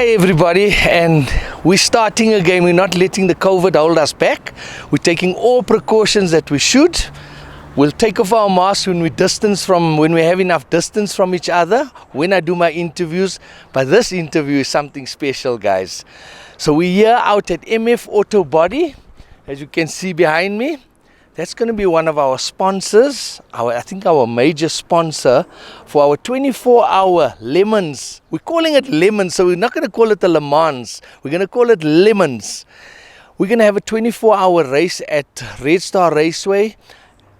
Hi everybody, and we're starting again. We're not letting the COVID hold us back. We're taking all precautions that we should. We'll take off our masks when we have enough distance from each other when I do my interviews. But this interview is something special, guys. So we're here out at MF Auto Body, as you can see behind me. That's going to be one of our sponsors, I think our major sponsor for our 24-hour Lemons. We're calling it Lemons, so we're not going to call it the Le Mans. We're going to call it Lemons. We're going to have a 24-hour race at Redstar Raceway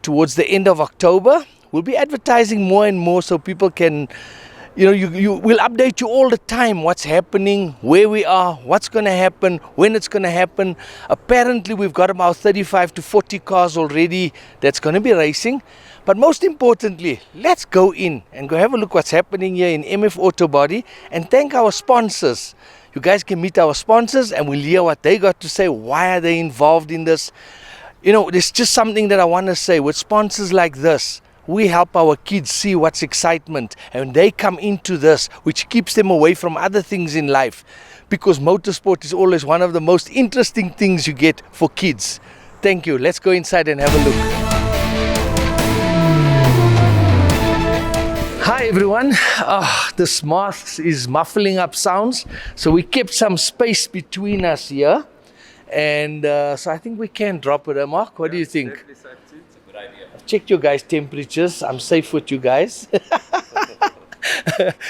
towards the end of October. We'll be advertising more and more so people can, we'll update you all the time what's happening, where we are, what's going to happen, when it's going to happen. Apparently we've got about 35 to 40 cars already that's going to be racing. But most importantly, let's go in and go have a look what's happening here in MF Auto Body and thank our sponsors. You guys can meet our sponsors and we'll hear what they got to say. Why are they involved in this? There's just something that I want to say. With sponsors like this, we help our kids see what's excitement, and they come into this, which keeps them away from other things in life, because motorsport is always one of the most interesting things you get for kids. Thank you. Let's go inside and have a look. Hi everyone. This mask is muffling up sounds, so we kept some space between us here, and so I think we can drop it. Mark, what do you think? Definitely safe too. It's a good idea. I've checked your guys' temperatures. I'm safe with you guys.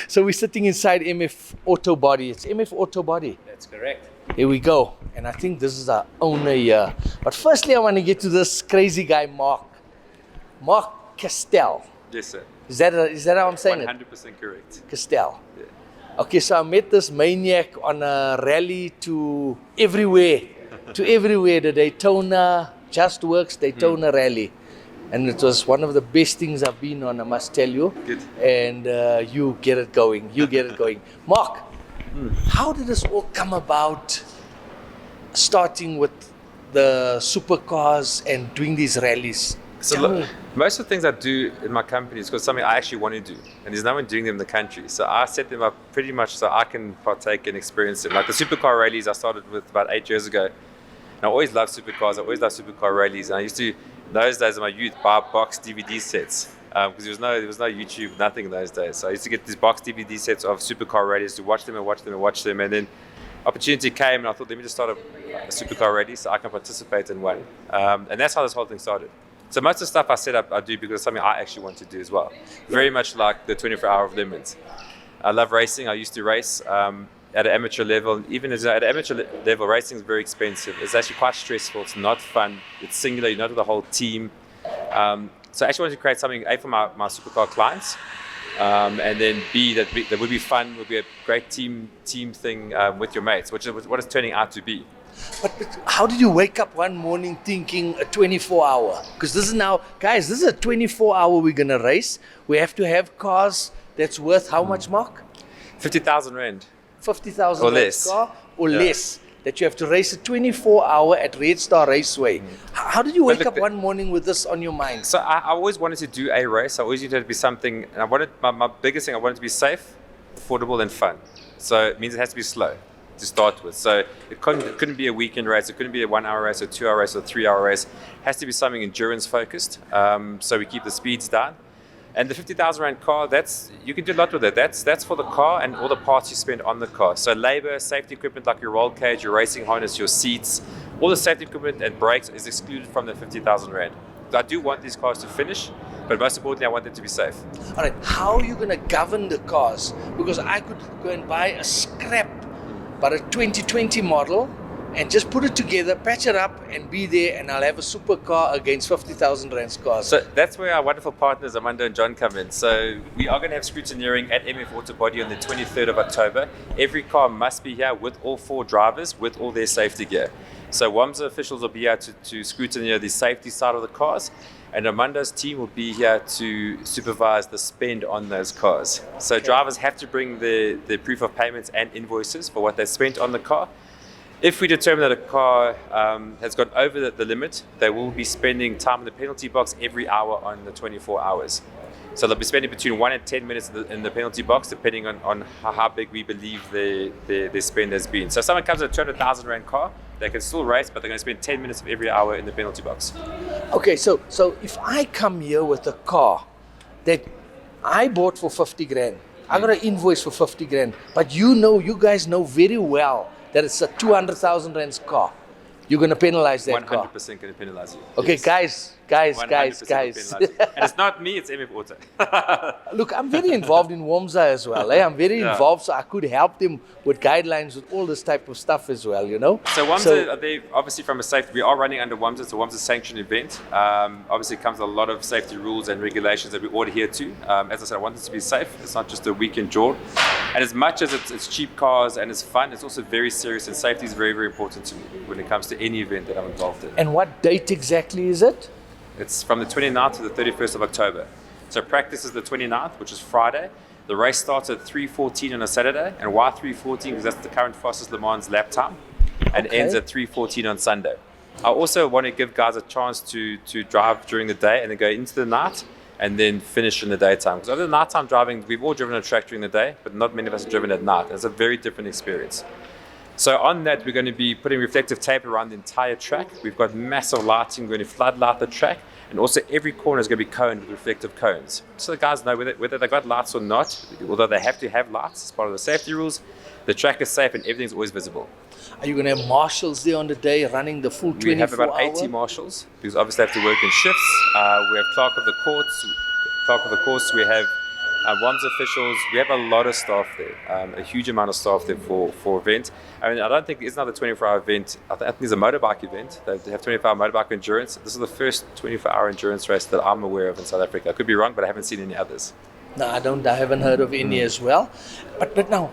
So we're sitting inside MF Auto Body. It's MF Auto Body. That's correct. Here we go. And I think this is our owner here. But firstly, I want to get to this crazy guy, Mark. Mark Castell. Yes, sir. Is that how I'm saying 100% correct. Castell. Yeah. Okay, so I met this maniac on a rally to everywhere. The Daytona, Just Works Daytona rally. And it was one of the best things I've been on, I must tell you. Good. And you get it going. Mark, how did this all come about, starting with the supercars and doing these rallies? So look, most of the things I do in my company is because something I actually want to do, and there's no one doing them in the country. So I set them up pretty much so I can partake and experience them. Like the supercar rallies I started with about 8 years ago. And I always loved supercars. I always loved supercar rallies. And I used to, in those days of my youth, buy box DVD sets because there was no YouTube, nothing in those days. So I used to get these box DVD sets of supercar rallies to watch them. And then opportunity came, and I thought, let me just start a supercar rally so I can participate in one. And that's how this whole thing started. So most of the stuff I set up, I do because it's something I actually want to do as well. Very much like the 24-hour of Lemons. I love racing. I used to race at an amateur level. Even at an amateur level, racing is very expensive. It's actually quite stressful. It's not fun. It's singular. You're not with the whole team. So I actually wanted to create something, A, for my supercar clients, and then B, that would be fun, would be a great team thing with your mates, which is what it's turning out to be. But how did you wake up one morning thinking a 24-hour? Because this is now, guys, this is a 24-hour we're going to race. We have to have cars that's worth how much, Mark? 50,000 Rand. 50,000 or less. Car or less, that you have to race a 24-hour at Redstar Raceway. How did you wake up one morning with this on your mind? So I always wanted to do a race. I always needed it to be something, and I wanted my biggest thing, I wanted it to be safe, affordable, and fun. So it means it has to be slow to start with. So it couldn't be a weekend race. It couldn't be a 1 hour race, or 2 hour race, or 3 hour race. It has to be something endurance focused. So we keep the speeds down. And the 50,000 Rand car, you can do a lot with it. That's for the car and all the parts you spend on the car. So labor, safety equipment like your roll cage, your racing harness, your seats, all the safety equipment and brakes is excluded from the 50,000 Rand. So I do want these cars to finish, but most importantly, I want them to be safe. All right, how are you going to govern the cars? Because I could go and buy a scrap, but a 2020 model, and just put it together, patch it up, and be there, and I'll have a supercar against 50,000 Rand cars. So that's where our wonderful partners, Amanda and John, come in. So we are going to have scrutineering at MF Auto Body on the 23rd of October. Every car must be here with all 4 drivers, with all their safety gear. So WAMSA officials will be here to scrutineer the safety side of the cars, and Amanda's team will be here to supervise the spend on those cars. So drivers have to bring the proof of payments and invoices for what they spent on the car. If we determine that a car has gone over the limit, they will be spending time in the penalty box every hour on the 24 hours. So they'll be spending between 1 and 10 minutes in the penalty box, depending on how big we believe their spend has been. So if someone comes with a 200,000 rand car, they can still race, but they're going to spend 10 minutes of every hour in the penalty box. Okay, so if I come here with a car that I bought for 50 grand, I got an invoice for 50 grand, but you guys know very well that it's a 200,000 rand car. You're going to penalize that 100% car. 100% going to penalize you. Okay, Yes. guys. 100% penalize you. And it's not me, it's MF Auto. Look, I'm very involved in WOMSA as well. I'm very involved, so I could help them with guidelines, with all this type of stuff as well, you know? So WOMSA, they obviously from a safety, we are running under WOMSA. It's a WOMSA sanctioned event. Obviously, it comes with a lot of safety rules and regulations that we all adhere to. As I said, I want it to be safe. It's not just a weekend draw. And as much as it's cheap cars and it's fun, it's also very serious, and safety is very, very important to me when it comes to any event that I'm involved in. And what date exactly is it? It's from the 29th to the 31st of October. So practice is the 29th, which is Friday. The race starts at 3:14 on a Saturday. And why 3:14? Because that's the current fastest Le Mans lap time. And ends at 3:14 on Sunday. I also want to give guys a chance to drive during the day and then go into the night and then finish in the daytime. Because over the nighttime driving, we've all driven a track during the day, but not many of us have driven at night. It's a very different experience. So on that, we're going to be putting reflective tape around the entire track. We've got massive lighting. We're going to floodlight the track. And also every corner is going to be coned with reflective cones. So the guys know whether they've got lights or not, although they have to have lights as part of the safety rules, the track is safe and everything's always visible. Are you going to have marshals there on the day running the full 24 We have about 80 hour? marshals, because obviously they have to work in shifts. We have clerk of the courts, we have WOMS officials. We have a lot of staff there, a huge amount of staff there for event. I mean, I don't think it's another 24-hour event. I think it's a motorbike event. They have 24-hour motorbike endurance. This is the first 24-hour endurance race that I'm aware of in South Africa. I could be wrong, but I haven't seen any others. No, I haven't heard of any as well. But now,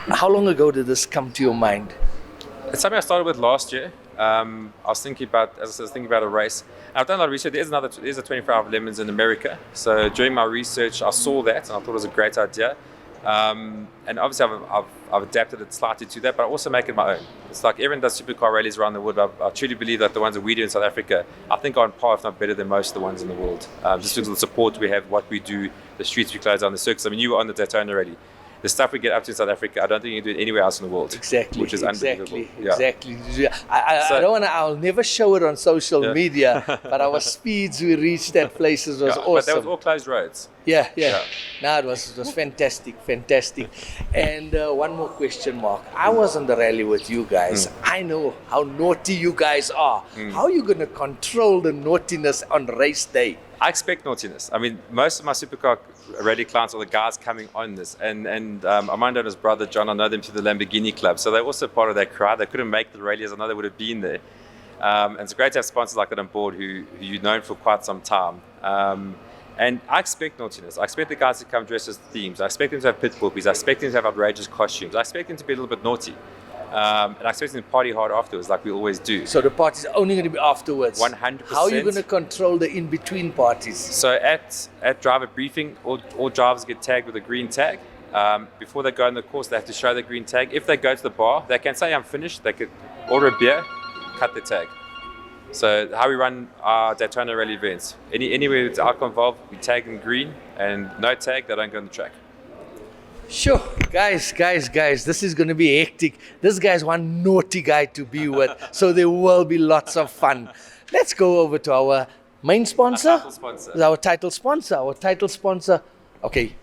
how long ago did this come to your mind? It's something I started with last year. I was thinking about a race. And I've done a lot of research. There's a 24-hour Lemons in America. So during my research, I saw that and I thought it was a great idea. And obviously I've adapted it slightly to that, but I also make it my own. It's like everyone does supercar rallies around the world. I truly believe that the ones that we do in South Africa, I think are on par, if not better than most of the ones in the world. Just because of the support we have, what we do, the streets we close on, the circuits. I mean, you were on the Daytona already. The stuff we get up to in South Africa, I don't think you can do it anywhere else in the world. Exactly. Which is unbelievable. Exactly. I don't want to. I'll never show it on social media. But our speeds we reached at places was awesome. But that was all closed roads. Yeah. No, it was fantastic. And one more question, Mark. I was on the rally with you guys. I know how naughty you guys are. How are you going to control the naughtiness on race day? I expect naughtiness. I mean, most of my supercar rally clients are the guys coming on this. And Armando and his brother John, I know them through the Lamborghini Club. So they're also part of that crowd. They couldn't make the rally, as I know they would have been there. And it's great to have sponsors like that on board who you've known for quite some time. And I expect naughtiness. I expect the guys to come dressed as themes. I expect them to have pit bullies. I expect them to have outrageous costumes. I expect them to be a little bit naughty. And I expect them to party hard afterwards, like we always do. So the party's only going to be afterwards? 100%. How are you going to control the in-between parties? So at driver briefing, all drivers get tagged with a green tag. Before they go on the course, they have to show the green tag. If they go to the bar, they can say, I'm finished. They could order a beer, cut the tag. So how we run our Daytona rally events. Anywhere with alcohol involved, we tag in green, and no tag, they don't go on the track. Sure, guys, this is going to be hectic. This guy's one naughty guy to be with, so there will be lots of fun. Let's go over to our main sponsor. Our title sponsor. Okay,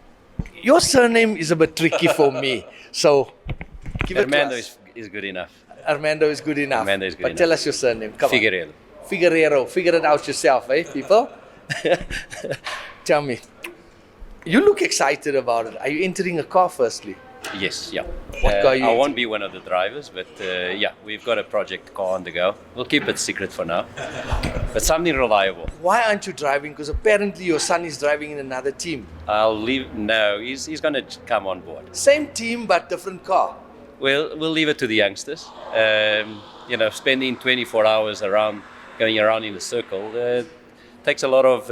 your surname is a bit tricky for me, so give Armando it to us. is good enough. Armando is good enough. But tell us your surname. Come Figueiredo. on. Figueiredo. Figure it out yourself, people? Tell me. You look excited about it. Are you entering a car firstly? Yes, yeah. What car are you I entering? won't be one of the drivers, but yeah, we've got a project car on the go. We'll keep it secret for now, but something reliable. Why aren't you driving? Because apparently your son is driving in another team. I'll leave. No, he's going to come on board. Same team but different car. We'll leave it to the youngsters. Spending 24 hours going around in a circle takes a lot of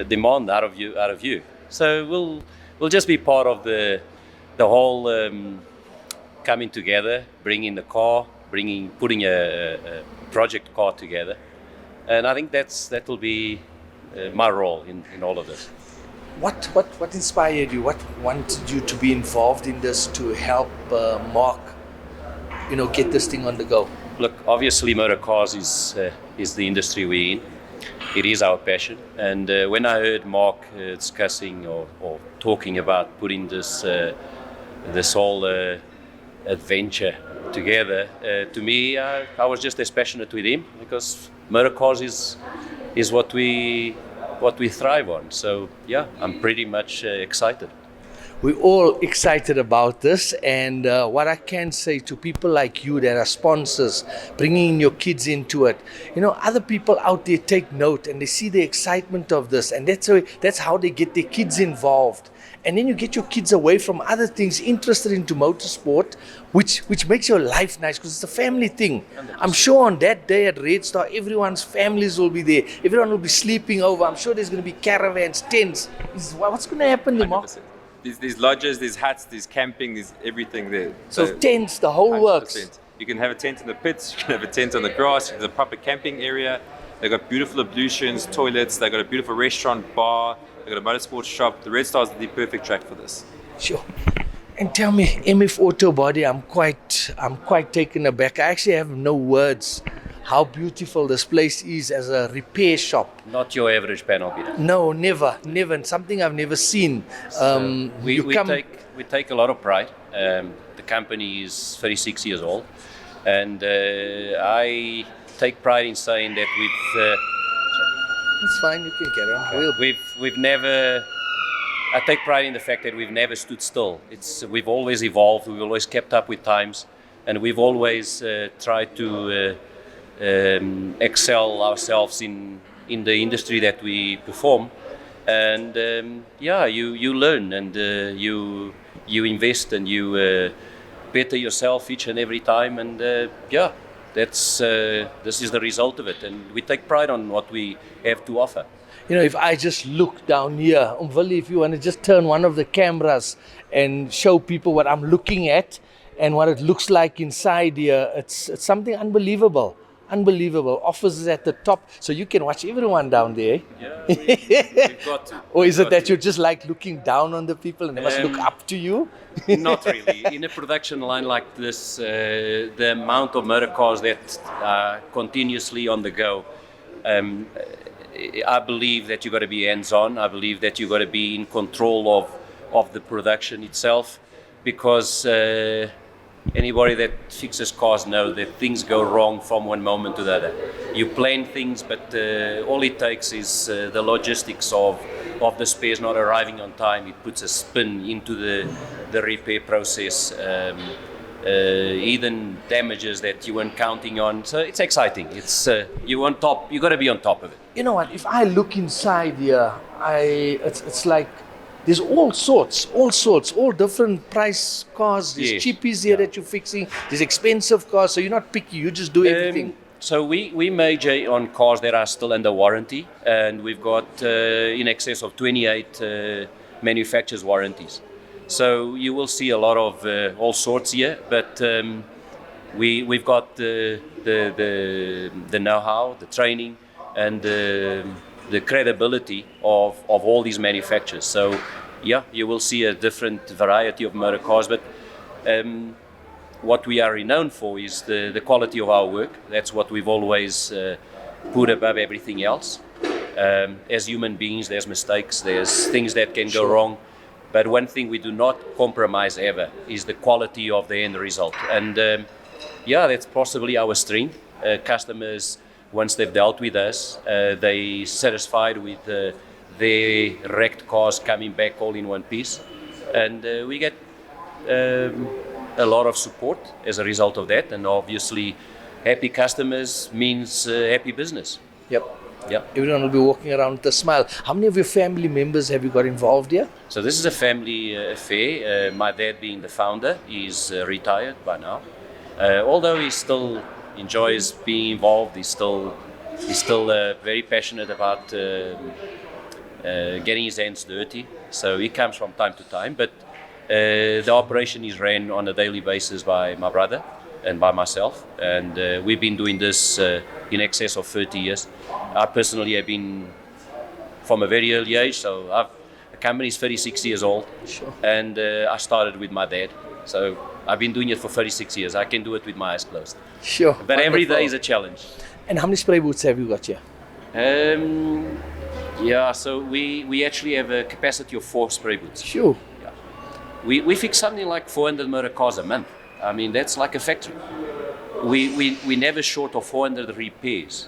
demand out of you. So we'll just be part of the whole coming together, bringing the car, putting a project car together, and I think that will be my role in all of this. What inspired you? What wanted you to be involved in this to help Mark, get this thing on the go? Look, obviously, motor cars is the industry we're in. It is our passion. And when I heard Mark discussing or talking about putting this whole adventure together, to me, I was just as passionate with him, because motor cars is what we thrive on. So yeah, I'm pretty much excited. We're all excited about this, and what I can say to people like you that are sponsors, bringing your kids into it, other people out there take note and they see the excitement of this, and that's how they get their kids involved. And then you get your kids away from other things, interested into motorsport, which makes your life nice, because it's a family thing. 100%. I'm sure on that day at Redstar, everyone's families will be there. Everyone will be sleeping over. I'm sure there's going to be caravans, tents. What's going to happen there, Mark? There's lodges, there's huts, there's camping, there's everything there. So tents, the whole 100%. Works. You can have a tent in the pits, you can have a tent on the grass, there's a proper camping area. They've got beautiful ablutions, toilets, they've got a beautiful restaurant, bar, they've got a motorsports shop. The Redstar is the perfect track for this. Sure. And tell me, MF Auto Body, I'm quite taken aback. I actually have no words how beautiful this place is as a repair shop. Not your average panel beater. No, never. And something I've never seen. We take a lot of pride. The company is 36 years old, and I take pride in saying that it's fine, you can carry on. We've never. I take pride in the fact that we've never stood still. We've always evolved. We've always kept up with times, and we've always tried to excel ourselves in the industry that we perform. And you learn, and you invest, and you better yourself each and every time. And this is the result of it, and we take pride on what we have to offer. If I just look down here, Umvali, if you want to just turn one of the cameras and show people what I'm looking at and what it looks like inside here, it's something unbelievable. Offices at the top, so you can watch everyone down there. Yeah, we've got to. Or is it that you just like looking down on the people and they must look up to you? Not really. In a production line like this, the amount of motor cars that are continuously on the go, I believe that you've got to be hands-on. I believe that you've got to be in control of the production itself, because anybody that fixes cars know that things go wrong from one moment to the other. You plan things, but all it takes is the logistics of the spares not arriving on time. It puts a spin into the repair process, even damages that you weren't counting on. So it's exciting. It's you on top. You got to be on top of it. You know what? If I look inside here, it's like there's all sorts, all different price cars. There's cheapies here that you're fixing. There's expensive cars, so you're not picky. You just do everything. So we major on cars that are still under warranty, and we've got in excess of 28 manufacturers' warranties. So you will see a lot of all sorts here, but we've got the know-how, the training, and the credibility of all these manufacturers. So yeah, you will see a different variety of motor cars, but what we are renowned for is the quality of our work. That's what we've always put above everything else. As human beings, there's mistakes, there's things that can go wrong, but one thing we do not compromise ever is the quality of the end result. And that's possibly our strength. Customers, once they've dealt with us, they satisfied with their wrecked cars coming back all in one piece, and we get a lot of support as a result of that. And obviously, happy customers means happy business. Yep. Everyone will be walking around with a smile. How many of your family members have you got involved here? So this is a family affair. My dad, being the founder, is retired by now. Although he still enjoys being involved, he's still very passionate about getting his hands dirty. So he comes from time to time, but the operation is ran on a daily basis by my brother and by myself, and we've been doing this in excess of 30 years. I personally have been from a very early age. So the company is 36 years old, Sure. and I started with my dad. So I've been doing it for 36 years. I can do it with my eyes closed. Sure. But every day Wonderful. is a challenge. And how many spray booths have you got here? Yeah, so we actually have a capacity of 4 spray booths. Sure. We fix something like 400 motor cars a month. I mean, that's like a factory. We never short of 400 repairs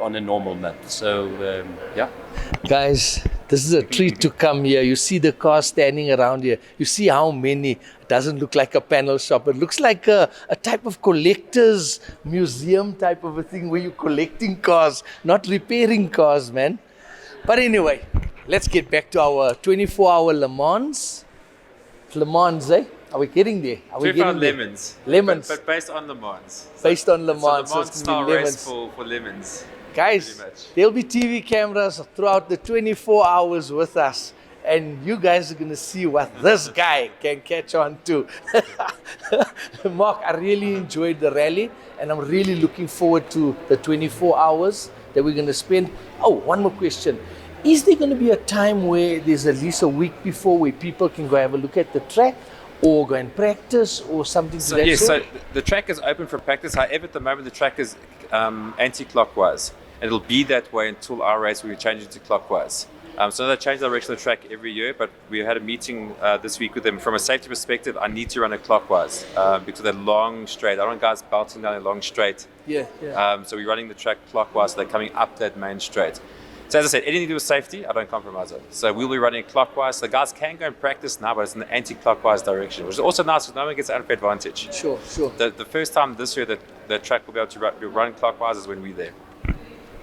on a normal month. So, yeah. Guys, this is a treat to come here. You see the cars standing around here. You see how many. It doesn't look like a panel shop. It looks like a type of collector's museum type of a thing where you're collecting cars, not repairing cars, man. But anyway, let's get back to our 24-hour Le Mans. Le Mans, eh? Are we getting there? Are we 25 getting there? lemons. Lemons. But based on Le Mans. Based on Le It's a Mans, so Le Mans it's style gonna be race lemons. for lemons. Guys, Pretty much. there'll be TV cameras throughout the 24 hours with us, and you guys are going to see what this guy can catch on to. Mark, I really enjoyed the rally, and I'm really looking forward to the 24 hours that we're going to spend. Oh, one more question. Is there going to be a time where there's at least a week before where people can go have a look at the track or go and practice or something to So that yes, sort? so the track is open for practice. However, at the moment the track is anti-clockwise. It'll be that way until our race where we change it to clockwise. So they change the direction of the track every year, but we had a meeting this week with them. From a safety perspective, I need to run it clockwise because they're long straight. I don't want guys belting down a long straight. Yeah, yeah. So we're running the track clockwise, so they're coming up that main straight. So as I said, anything to do with safety, I don't compromise it. So we'll be running clockwise. So the guys can go and practice now, but it's in the anti-clockwise direction, which is also nice because no one gets an unfair advantage. Sure, sure. The first time this year that the track will be able to be running clockwise is when we're there.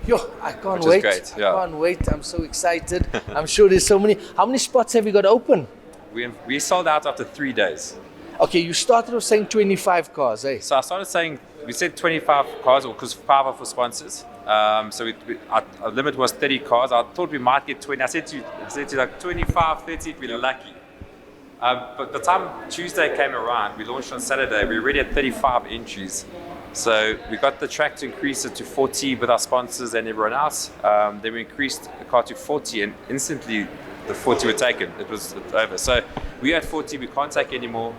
Yo, I can't Which is wait. great, yeah. I can't wait. I'm so excited. I'm sure there's so many. How many spots have you got open? We sold out after 3 days. Okay, you started off saying 25 cars, eh? So I started saying, we said 25 cars because 5 are for sponsors. So our limit was 30 cars. I thought we might get 20. I said to you like 25, 30 if we're lucky. But the time Tuesday came around, we launched on Saturday, we already had 35 entries. So we got the track to increase it to 40 with our sponsors and everyone else. Then we increased the car to 40 and instantly the 40 were taken. It's over. So we had 40, we can't take any more.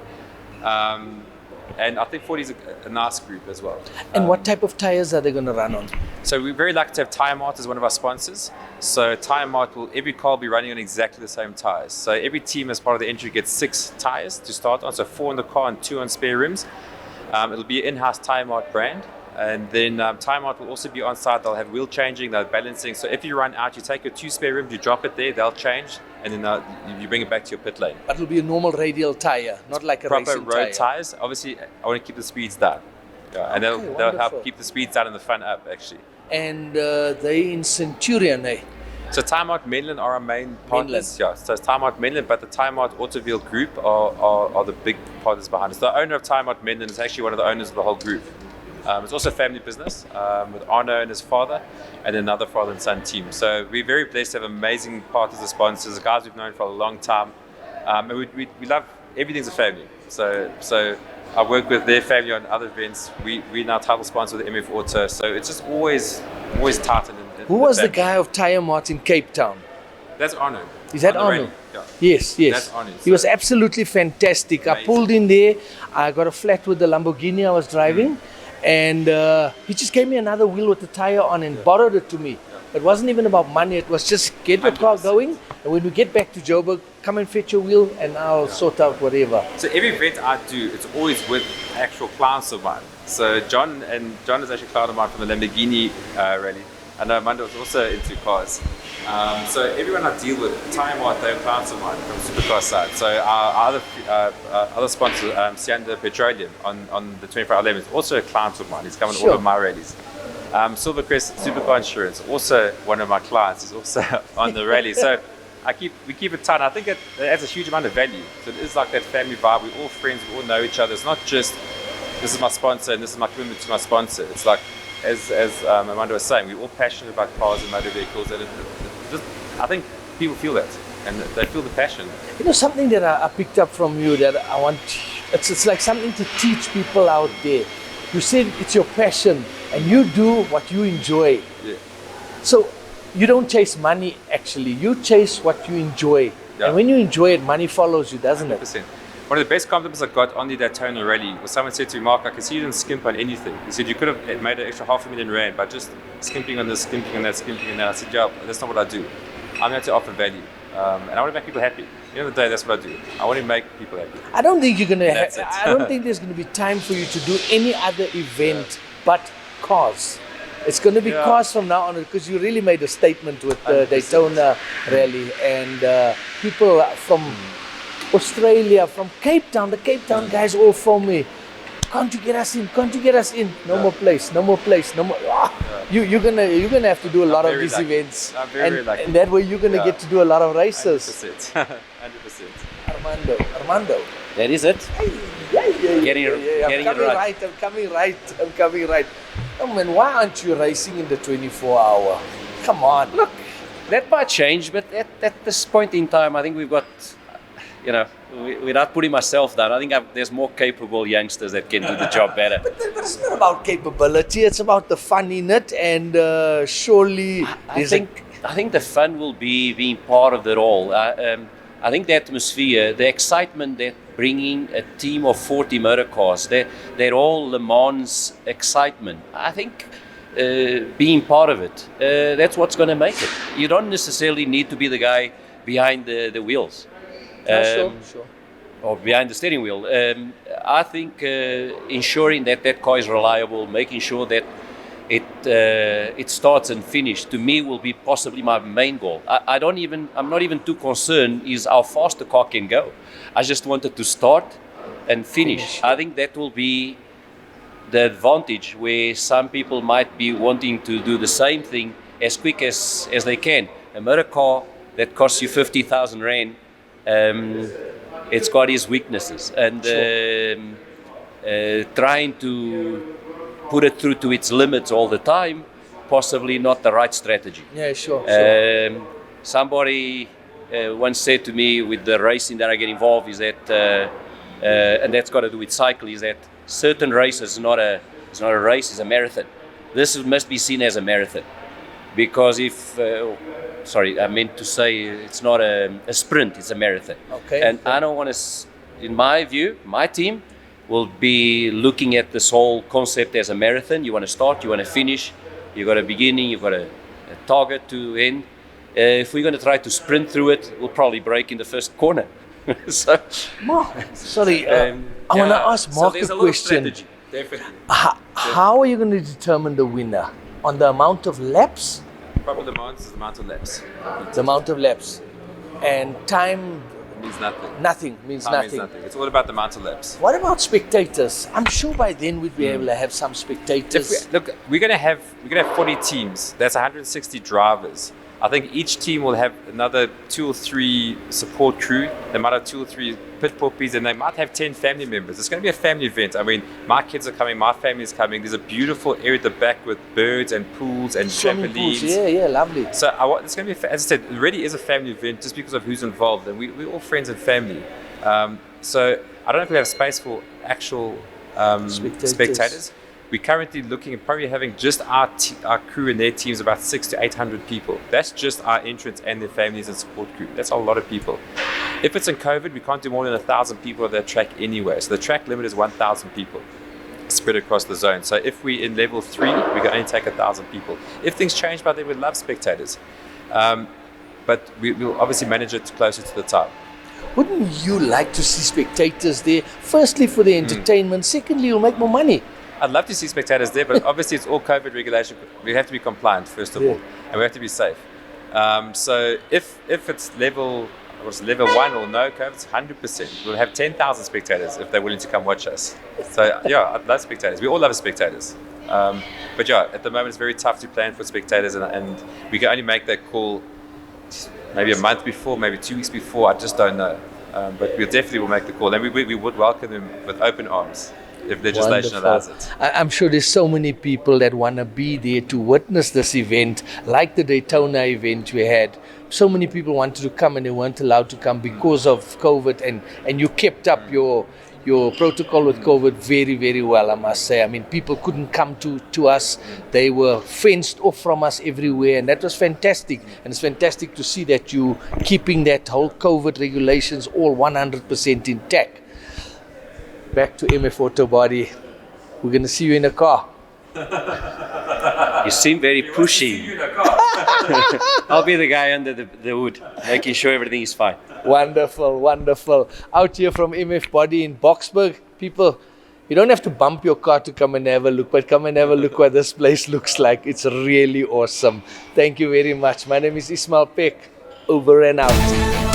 And I think 40 is a nice group as well. And what type of tires are they going to run on? So we're very lucky to have Tyre Mart as one of our sponsors. So Tyre Mart every car will be running on exactly the same tires. So every team as part of the entry gets 6 tires to start on. So 4 in the car and 2 on spare rims. It'll be an in-house Tyre Mart brand. And then Tyre Mart will also be on site. They'll have wheel changing, they'll have balancing. So if you run out, you take your 2 spare rims, you drop it there, they'll change, and then you bring it back to your pit lane. But it'll be a normal radial tire, not like a Proper racing road tire. tires. Obviously, I want to keep the speeds down. Yeah, and Okay, they'll wonderful. help keep the speeds down and the fun up, actually. And they in Centurion, eh? So Tyre Mart Menlyn are our main partners. Menlyn. Yeah, so it's Tyre Mart Menlyn, but the Tyre Mart Autoville group are the big partners behind it. So the owner of Tyre Mart Menlyn is actually one of the owners of the whole group. It's also a family business with Arno and his father and another father and son team. So we're very blessed to have amazing partners and sponsors, guys we've known for a long time. And we love, everything's a family. So I work with their family on other events. We now title sponsor of the MF Auto. So it's just always tight. Who was the guy of Tyre Mart in Cape Town? That's Arno. Is that Arno Arno? Rally, yeah. Yes. That's Arno. He was absolutely fantastic. I Amazing. pulled in there. I got a flat with the Lamborghini I was driving. And he just gave me another wheel with the tire on and borrowed it to me. It wasn't even about money. It was just get the car 100%. going. And when we get back to Joburg, come and fetch your wheel and I'll sort out whatever. So every event I do, it's always with actual clients of mine. So John is actually a client of mine from the Lamborghini rally. I know Amanda was also into cars. So everyone I deal with, Tyre Mart, they're clients of mine from Supercar side. So our other sponsor, Sianda Petroleum on the 24-hour lemon, is also a client of mine. He's coming to all Sure. of my rallies. Silvercrest Supercar Insurance, also one of my clients, is also on the rally. So we keep it tight. I think it adds a huge amount of value. So it is like that family vibe. We're all friends. We all know each other. It's not just this is my sponsor and this is my commitment to my sponsor. It's like as Amanda was saying, we're all passionate about cars and motor vehicles, and I think people feel that and they feel the passion. You know, something that I picked up from you that I want, it's like something to teach people out there. You said it's your passion and you do what you enjoy. Yeah. So you don't chase money actually. You chase what you enjoy. Yeah. And when you enjoy it, money follows you, doesn't it? 100%. One of the best compliments I got on the Daytona rally was someone said to me, Mark, I can see you didn't skimp on anything. He said, you could have made an extra $500,000 by just skimping on this, skimping on that, skimping on that. I said, yeah, that's not what I do. I'm here to offer value. And I want to make people happy. At the end of the day, that's what I do. I want to make people happy. I don't think you're gonna. That's it. I don't think there's gonna be time for you to do any other event but cars. It's gonna be cars from now on because you really made a statement with the 100%. Daytona rally and people from Australia, from Cape Town. The Cape Town guys all phone me. Can't you get us in? Can't you get us in? No more place. No more place. No more. You're gonna have to do a lot of very these lucky. events, I'm very lucky. and that way you're gonna get to do a lot of races. 100%. 100%. Armando. That is it. Getting right. I'm coming right. Oh man, why aren't you racing in the 24-hour? Come on. Look, that might change, but at this point in time, I think we've got, without putting myself down, I think there's more capable youngsters that can do the job better. But it's not about capability, it's about the fun in it, and surely I think the fun will be being part of it all. I think the atmosphere, the excitement that bringing a team of 40 motor cars, they're all Le Mans excitement. I think being part of it, that's what's going to make it. You don't necessarily need to be the guy behind the wheels. Sure. Or behind the steering wheel. I think ensuring that car is reliable, making sure that it starts and finishes, to me will be possibly my main goal. I'm not even too concerned is how fast the car can go. I just wanted to start and finish. I think that will be the advantage where some people might be wanting to do the same thing as quick as they can. A motor car that costs you 50,000 Rand, it's got its weaknesses, and trying to put it through to its limits all the time, possibly not the right strategy. Yeah, sure. Somebody once said to me with the racing that I get involved is that, and that's got to do with cycling, is that certain races it's not a race, it's a marathon. This must be seen as a marathon, because I meant to say it's not a sprint, it's a marathon. Okay. And I don't want to, in my view, my team will be looking at this whole concept as a marathon. You want to start, you want to finish, you've got a beginning, you've got a target to end. If we're going to try to sprint through it, we'll probably break in the first corner. So, Mark, sorry, I want to ask Mark a question. Strategy, definitely. How are you going to determine the winner? On the amount of laps? Probably the amount is the amount of laps. The amount of laps. And time Means nothing. means Time nothing. means nothing. It's all about the amount of laps. What about spectators? I'm sure by then we'd be able to have some spectators. Look, we're gonna have 40 teams. That's 160 drivers. I think each team will have another 2 or 3 support crew. They might have 2 or 3 pit puppies, and they might have 10 family members. It's going to be a family event. I mean, my kids are coming, my family is coming. There's a beautiful area at the back with birds and pools and Swimming trampolines. pools, yeah, lovely. So it's going to be, as I said, it really is a family event just because of who's involved, and we're all friends and family. So I don't know if we have space for actual spectators. We're currently looking at probably having just our crew and their teams about 600 to 800 people. That's just our entrants and their families and support crew. That's a lot of people. If it's in COVID, we can't do more than 1,000 people at that track anyway. So the track limit is 1,000 people spread across the zone. So if we're in level 3, we can only take 1,000 people. If things change by then, we'd love spectators. But we'll obviously manage it closer to the time. Wouldn't you like to see spectators there? Firstly, for the entertainment. Secondly, you'll make more money. I'd love to see spectators there, but obviously it's all COVID regulation. We have to be compliant, first of all, and we have to be safe. So if it's level 1 or no COVID, it's 100%. We'll have 10,000 spectators if they're willing to come watch us. So yeah, I'd love spectators. We all love spectators. But yeah, at the moment it's very tough to plan for spectators, and we can only make that call maybe a month before, maybe 2 weeks before. I just don't know. But we definitely will make the call, and we would welcome them with open arms if legislation allows it. I'm sure there's so many people that want to be there to witness this event, like the Daytona event we had. So many people wanted to come and they weren't allowed to come because of COVID, and you kept up your your protocol with COVID very, very well, I must say. I mean, people couldn't come to us. They were fenced off from us everywhere, and that was fantastic. And it's fantastic to see that you keeping that whole COVID regulations all 100% intact. Back to MF Auto Body. We're going to see you in a car. You seem very pushy. I'll be the guy under the hood, making sure everything is fine. Wonderful, wonderful. Out here from MF Body in Boksburg, people, you don't have to bump your car to come and have a look, but come and have a look what this place looks like. It's really awesome. Thank you very much. My name is Ismail Peck. Over and out.